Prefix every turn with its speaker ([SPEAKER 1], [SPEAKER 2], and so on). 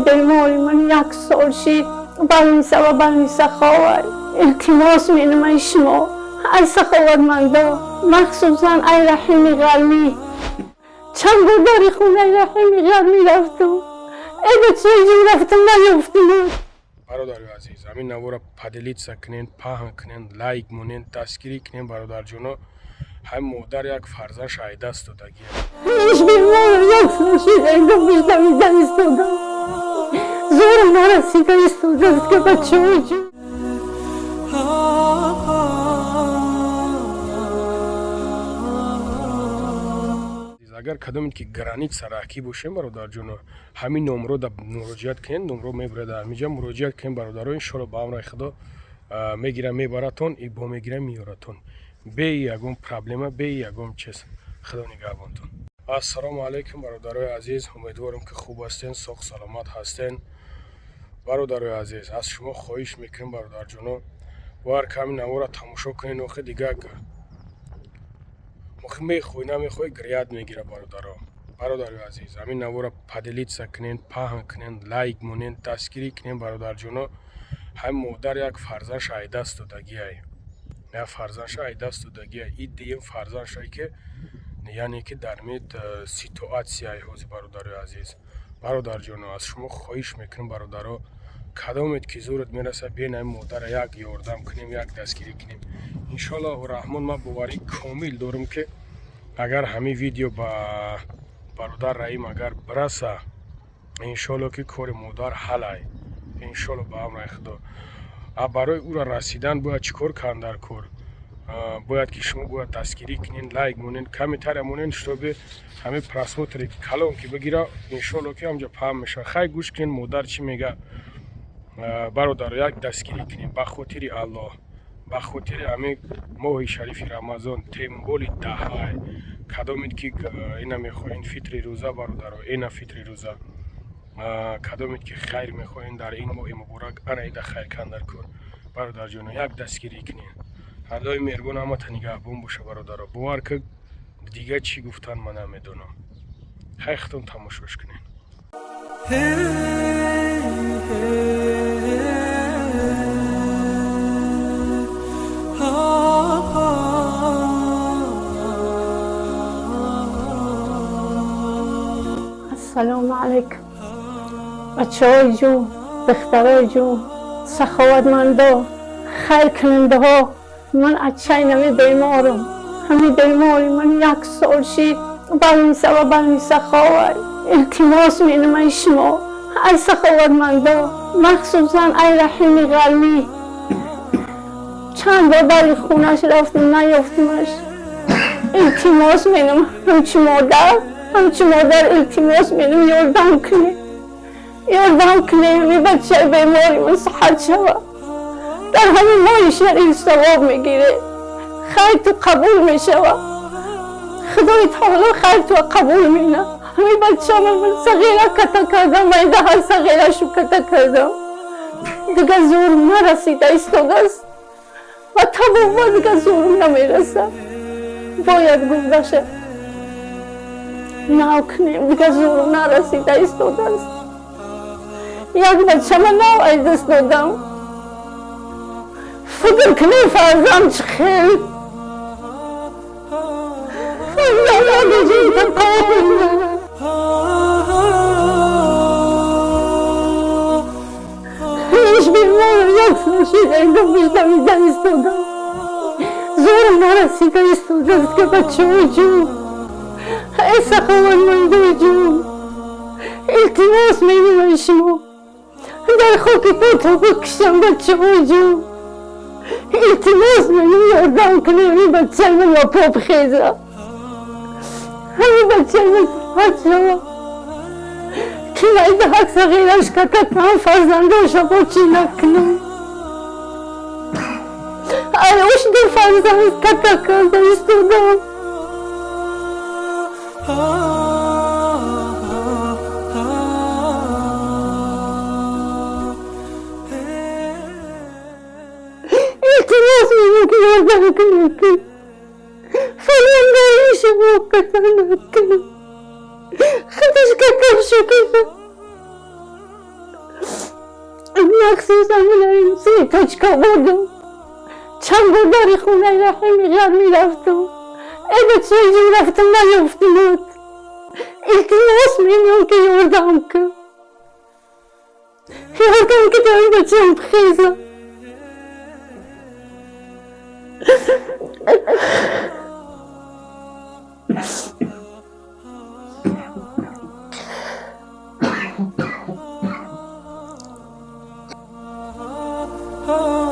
[SPEAKER 1] بیماری من یک سال شد برای سبب سخاوت التماس می‌نمایم شما از سخاوتمندا مخصوصا ای رحیم قلبی چند بار داری خونه ای رحیم قلبی رفتم ای بچه جون رفتم نیفتم.
[SPEAKER 2] برادر عزیز همین نوارا پدلیت کنین پاهن کنین لایک مونین تسکیری کنین برادر جونو هم مادر یک فرزند شاید است دادگی
[SPEAKER 1] هیچ بیمار یک سال شد ایدم بیشتر میدن استودم زورم نرسیده استودم که بچه های جون
[SPEAKER 2] اگر کدوم که گرانیت سراکی باشه برادر جونو همین نمره دا مراجعت کنین نمره میبره همینجا مراجعت کنین برادر ان شاء الله با امر خدا میگیره میبراتون ای با میگیره میاراتون به یگون پرابلم به یگون چیز خدا نگهبانتون. السلام علیکم برادرای عزیز امیدوارم که خوب هستین سوق سلامت هستین. برادرای عزیز از شما خواهش میکنم برادر جونو وار کمی نوارا تماشا کنین آخه دیگه مخ میخوای نمیخوای گریاد میگیره برادر عزیز همین نوارا پدلیت کنین پاهن کنین لایک مونین تسکیری کنین برادر جونو هم مادر یک فرزند شاید است دادگی نه فرزند شاید است دادگی این دیم فرزند شاید که یعنی که در مید سیتواسیای هوز برادر عزیز برادر جونو از شما خواهش میکنم برادرها کدامت که زورت میرسه بین مادر یک یاردم کنیم یک دستگیری کنیم انشالله رحمان. ما باوری کامل دارم که اگر همین ویدیو با برادر رحیم اگر برسه انشالله که کار مادر حل ای انشالله با امر خدا برای او را رسیدن باید چیکار کردن در کار باید که شما باید دستگیری کنین لایک مونین کمی تر مونین شتابه همه پرسموتری کلام که بگیره انشالله که همجا پهم میشه خیلی گوش کنین مادر چی میگه برادر یک دستگیری کنین به خاطر الله به خاطر همه ماه شریف رمضان تیمبول دهای کدامید که اینا میخواین فطر روزه برادر اینا فطر روزه کدامید که خیر میخواین در این ماه مبارک انا ایده خیر کندر کن برادر جون یک دستگیری کنین الله مهربان اما نگهبان باشه برادر باور که دیگه چی گفتن من نمیدونم خیلی ختم تماشاش کنین.
[SPEAKER 1] السلام علیکم بچه های جون دخترای جون سخاوتمندا خیر کننده ها من اچه نمی بیمارم همین بیماری من یک سال شد برای سبب سخاوت التماس می‌نمایم شما از سخاوتمندا مخصوصا ای رحیم قلبی چند بار برای خونش رفتم نیافتمش التماس می‌نمایم همچی مادر التماس می‌نمایم یاردم کنه می بچه بیماری من صحت شود در همین ماه شریف ثواب میگیره خیر تو قبول میشود خدای تعالی خیر تو قبول مینه همین بچه من صغیره کتا کردم من ده صغیره شو کتا کردم دیگه زورم نرسیده ایستاده است و تمام دیگه زورم نمیرسه باید گفته شه نه کنیم دیگه زورم نرسیده ایستاده است یک بچه من نو از دست دادم فکر کنی فرزند چه خیلی فرزند آگه جیتا قابل هیچ بیمار یک سال شد ایدم بیشتر میدن ایستادم زورم نرسیده ایستاده است که بچه های جون ای سخاوتمنده جون التماس می‌نمایم شما در خاک تو بکشم بچه های جون التماس می‌نمایم یاردم کنیم این بچه من با پا بخیزه همین بچه من صحت شما که من ده حق صغیرش کتا کنم فرزنداش با چی نکنم آیوش دو فرزند کتا کرده ایستادم التماس منك يا ذاك فلان دايش موقتا لك خدش كتر شكرا مخصوصا اونایی 3 تاچکا بردم چند بار داری خونه رحمی غر میرفتم اینه چه جور رفتم نیفتمت التماس میمون که یاردم که دارم بچم بخیزم
[SPEAKER 3] Oh